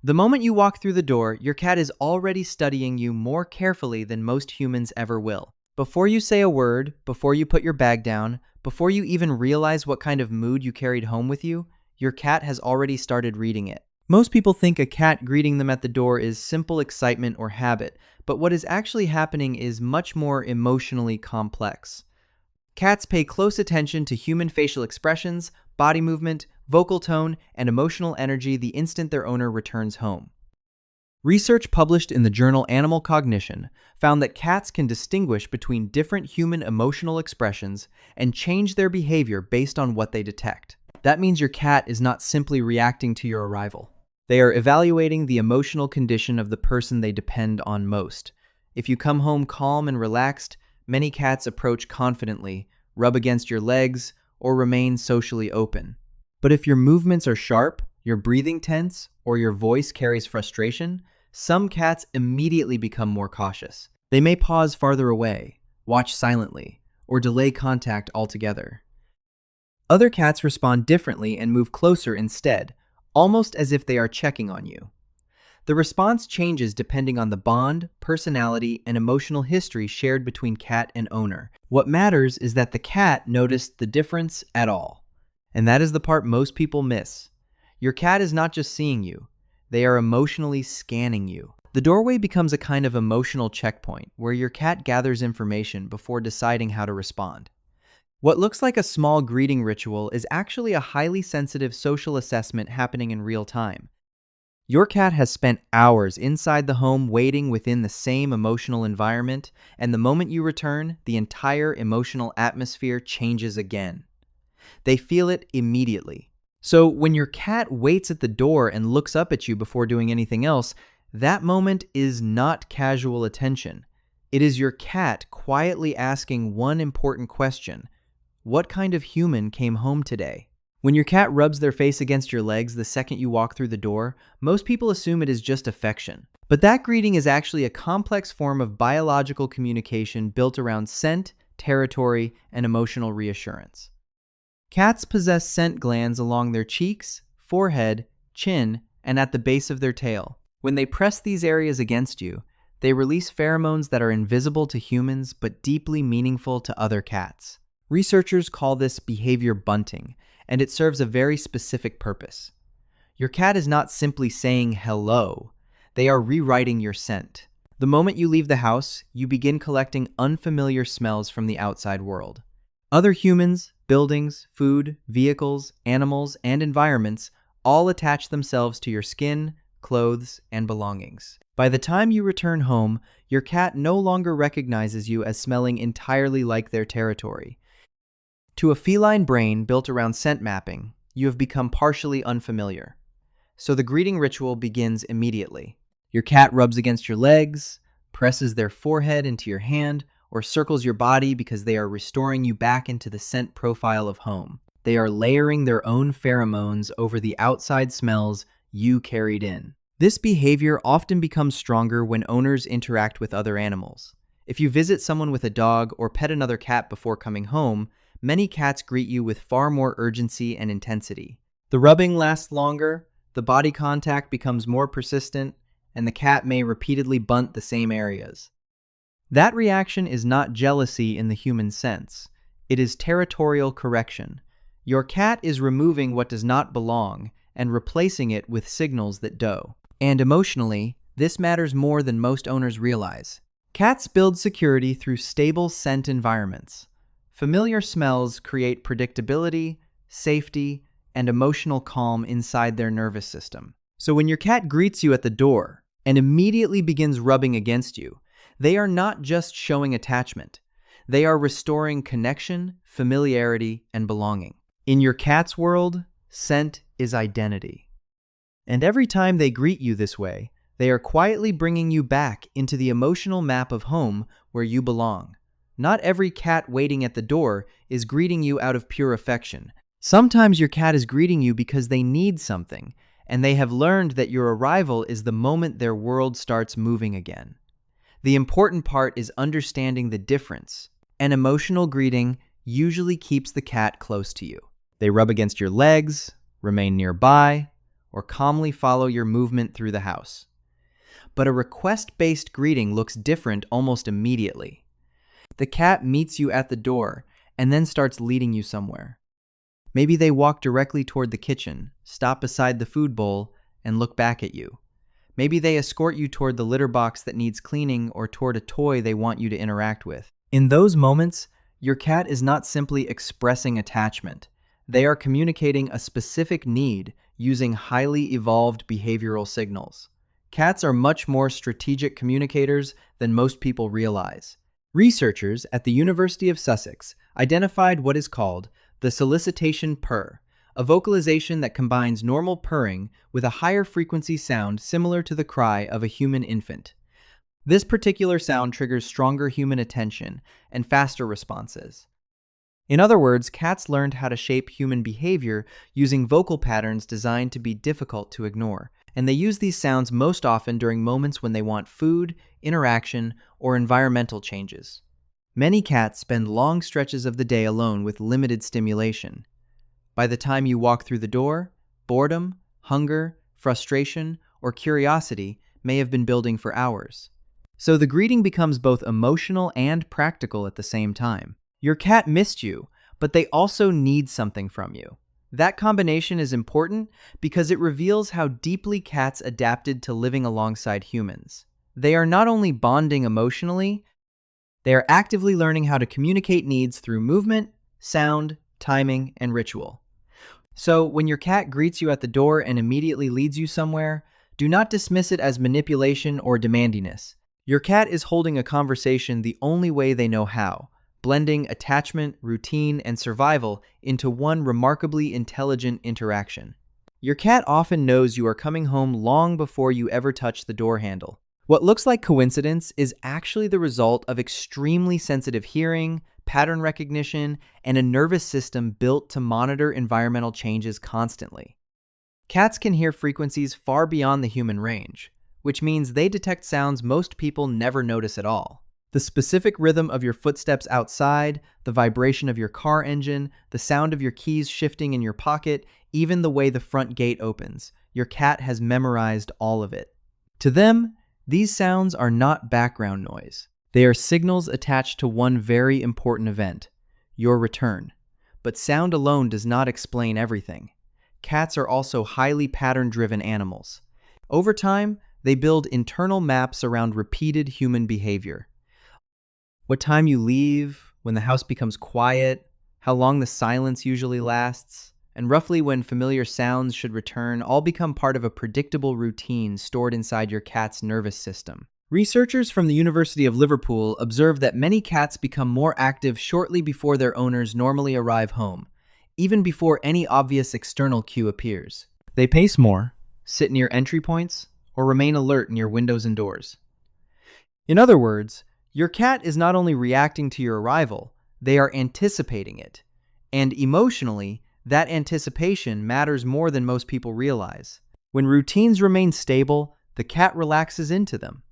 The moment you walk through the door, your cat is already studying you more carefully than most humans ever will. Before you say a word, before you put your bag down, before you even realize what kind of mood you carried home with you, your cat has already started reading it. Most people think a cat greeting them at the door is simple excitement or habit, but what is actually happening is much more emotionally complex. Cats pay close attention to human facial expressions, body movement, vocal tone, and emotional energy the instant their owner returns home. Research published in the journal Animal Cognition found that cats can distinguish between different human emotional expressions and change their behavior based on what they detect. That means your cat is not simply reacting to your arrival. They are evaluating the emotional condition of the person they depend on most. If you come home calm and relaxed, many cats approach confidently, rub against your legs, or remain socially open. But if your movements are sharp, your breathing tense, or your voice carries frustration, some cats immediately become more cautious. They may pause farther away, watch silently, or delay contact altogether. Other cats respond differently and move closer instead, almost as if they are checking on you. The response changes depending on the bond, personality, and emotional history shared between cat and owner. What matters is that the cat noticed the difference at all. And that is the part most people miss. Your cat is not just seeing you, they are emotionally scanning you. The doorway becomes a kind of emotional checkpoint where your cat gathers information before deciding how to respond. What looks like a small greeting ritual is actually a highly sensitive social assessment happening in real time. Your cat has spent hours inside the home waiting within the same emotional environment, and the moment you return, the entire emotional atmosphere changes again. They feel it immediately. So when your cat waits at the door and looks up at you before doing anything else, that moment is not casual attention. It is your cat quietly asking one important question: what kind of human came home today? When your cat rubs their face against your legs the second you walk through the door, most people assume it is just affection. But that greeting is actually a complex form of biological communication built around scent, territory, and emotional reassurance. Cats possess scent glands along their cheeks, forehead, chin, and at the base of their tail. When they press these areas against you, they release pheromones that are invisible to humans but deeply meaningful to other cats. Researchers call this behavior bunting, and it serves a very specific purpose. Your cat is not simply saying hello, they are rewriting your scent. The moment you leave the house, you begin collecting unfamiliar smells from the outside world. Other humans, buildings, food, vehicles, animals, and environments all attach themselves to your skin, clothes, and belongings. By the time you return home, your cat no longer recognizes you as smelling entirely like their territory. To a feline brain built around scent mapping, you have become partially unfamiliar. So the greeting ritual begins immediately. Your cat rubs against your legs, presses their forehead into your hand, or circles your body because they are restoring you back into the scent profile of home. They are layering their own pheromones over the outside smells you carried in. This behavior often becomes stronger when owners interact with other animals. If you visit someone with a dog or pet another cat before coming home, many cats greet you with far more urgency and intensity. The rubbing lasts longer, the body contact becomes more persistent, and the cat may repeatedly bunt the same areas. That reaction is not jealousy in the human sense. It is territorial correction. Your cat is removing what does not belong and replacing it with signals that do. And emotionally, this matters more than most owners realize. Cats build security through stable scent environments. Familiar smells create predictability, safety, and emotional calm inside their nervous system. So when your cat greets you at the door and immediately begins rubbing against you, they are not just showing attachment. They are restoring connection, familiarity, and belonging. In your cat's world, scent is identity. And every time they greet you this way, they are quietly bringing you back into the emotional map of home where you belong. Not every cat waiting at the door is greeting you out of pure affection. Sometimes your cat is greeting you because they need something, and they have learned that your arrival is the moment their world starts moving again. The important part is understanding the difference. An emotional greeting usually keeps the cat close to you. They rub against your legs, remain nearby, or calmly follow your movement through the house. But a request-based greeting looks different almost immediately. The cat meets you at the door and then starts leading you somewhere. Maybe they walk directly toward the kitchen, stop beside the food bowl, and look back at you. Maybe they escort you toward the litter box that needs cleaning or toward a toy they want you to interact with. In those moments, your cat is not simply expressing attachment. They are communicating a specific need using highly evolved behavioral signals. Cats are much more strategic communicators than most people realize. Researchers at the University of Sussex identified what is called the solicitation purr, a vocalization that combines normal purring with a higher frequency sound similar to the cry of a human infant. This particular sound triggers stronger human attention and faster responses. In other words, cats learned how to shape human behavior using vocal patterns designed to be difficult to ignore, and they use these sounds most often during moments when they want food, interaction, or environmental changes. Many cats spend long stretches of the day alone with limited stimulation. By the time you walk through the door, boredom, hunger, frustration, or curiosity may have been building for hours. So the greeting becomes both emotional and practical at the same time. Your cat missed you, but they also need something from you. That combination is important because it reveals how deeply cats adapted to living alongside humans. They are not only bonding emotionally, they are actively learning how to communicate needs through movement, sound, timing, and ritual. So, when your cat greets you at the door and immediately leads you somewhere, do not dismiss it as manipulation or demandiness. Your cat is holding a conversation the only way they know how, blending attachment, routine, and survival into one remarkably intelligent interaction. Your cat often knows you are coming home long before you ever touch the door handle. What looks like coincidence is actually the result of extremely sensitive hearing, pattern recognition, and a nervous system built to monitor environmental changes constantly. Cats can hear frequencies far beyond the human range, which means they detect sounds most people never notice at all. The specific rhythm of your footsteps outside, the vibration of your car engine, the sound of your keys shifting in your pocket, even the way the front gate opens. Your cat has memorized all of it. To them, these sounds are not background noise. They are signals attached to one very important event, your return. But sound alone does not explain everything. Cats are also highly pattern-driven animals. Over time, they build internal maps around repeated human behavior. What time you leave, when the house becomes quiet, how long the silence usually lasts, and roughly when familiar sounds should return all become part of a predictable routine stored inside your cat's nervous system. Researchers from the University of Liverpool observed that many cats become more active shortly before their owners normally arrive home, even before any obvious external cue appears. They pace more, sit near entry points, or remain alert near windows and doors. In other words, your cat is not only reacting to your arrival, they are anticipating it. And emotionally, that anticipation matters more than most people realize. When routines remain stable, the cat relaxes into them.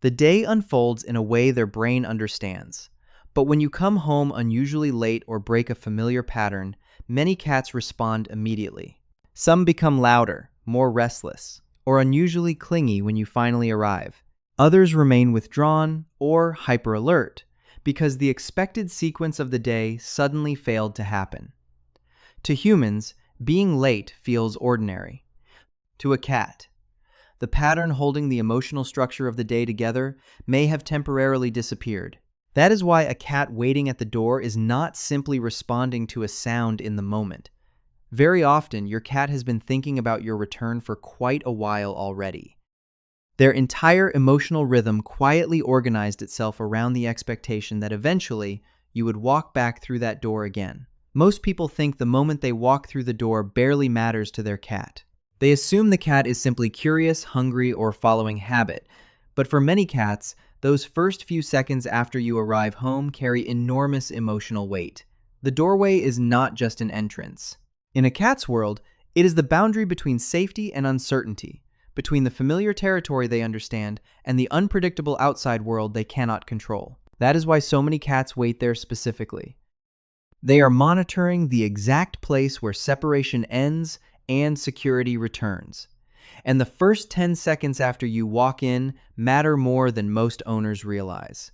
The day unfolds in a way their brain understands. But when you come home unusually late or break a familiar pattern, many cats respond immediately. Some become louder, more restless, or unusually clingy when you finally arrive. Others remain withdrawn or hyper-alert because the expected sequence of the day suddenly failed to happen. To humans, being late feels ordinary. To a cat, the pattern holding the emotional structure of the day together may have temporarily disappeared. That is why a cat waiting at the door is not simply responding to a sound in the moment. Very often, your cat has been thinking about your return for quite a while already. Their entire emotional rhythm quietly organized itself around the expectation that eventually you would walk back through that door again. Most people think the moment they walk through the door barely matters to their cat. They assume the cat is simply curious, hungry, or following habit. But for many cats, those first few seconds after you arrive home carry enormous emotional weight. The doorway is not just an entrance. In a cat's world, it is the boundary between safety and uncertainty, between the familiar territory they understand and the unpredictable outside world they cannot control. That is why so many cats wait there specifically. They are monitoring the exact place where separation ends and security returns. And the first 10 seconds after you walk in matter more than most owners realize.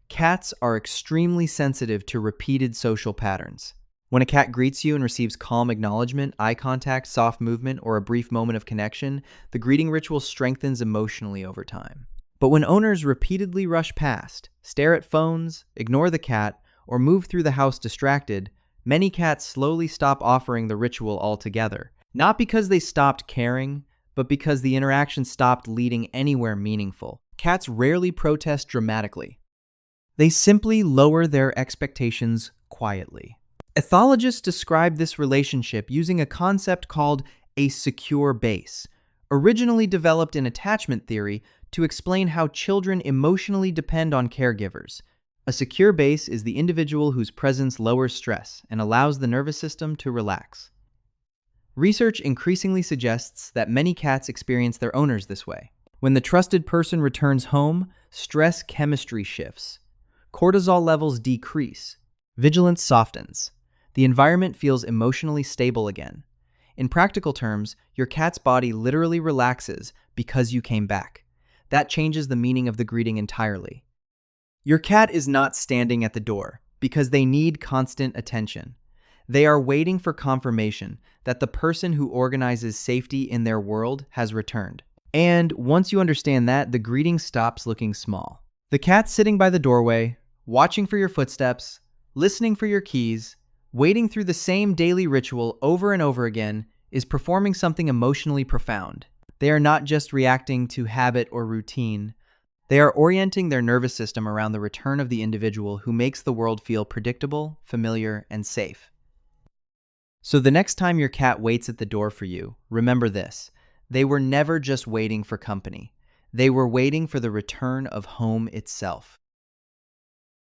Cats are extremely sensitive to repeated social patterns. When a cat greets you and receives calm acknowledgement, eye contact, soft movement, or a brief moment of connection, the greeting ritual strengthens emotionally over time. But when owners repeatedly rush past, stare at phones, ignore the cat, or move through the house distracted, many cats slowly stop offering the ritual altogether. Not because they stopped caring, but because the interaction stopped leading anywhere meaningful. Cats rarely protest dramatically. They simply lower their expectations quietly. Ethologists describe this relationship using a concept called a secure base, originally developed in attachment theory to explain how children emotionally depend on caregivers. A secure base is the individual whose presence lowers stress and allows the nervous system to relax. Research increasingly suggests that many cats experience their owners this way. When the trusted person returns home, stress chemistry shifts. Cortisol levels decrease. Vigilance softens. The environment feels emotionally stable again. In practical terms, your cat's body literally relaxes because you came back. That changes the meaning of the greeting entirely. Your cat is not standing at the door because they need constant attention. They are waiting for confirmation that the person who organizes safety in their world has returned. And once you understand that, the greeting stops looking small. The cat sitting by the doorway, watching for your footsteps, listening for your keys, waiting through the same daily ritual over and over again is performing something emotionally profound. They are not just reacting to habit or routine. They are orienting their nervous system around the return of the individual who makes the world feel predictable, familiar, and safe. So the next time your cat waits at the door for you, remember this: they were never just waiting for company. They were waiting for the return of home itself.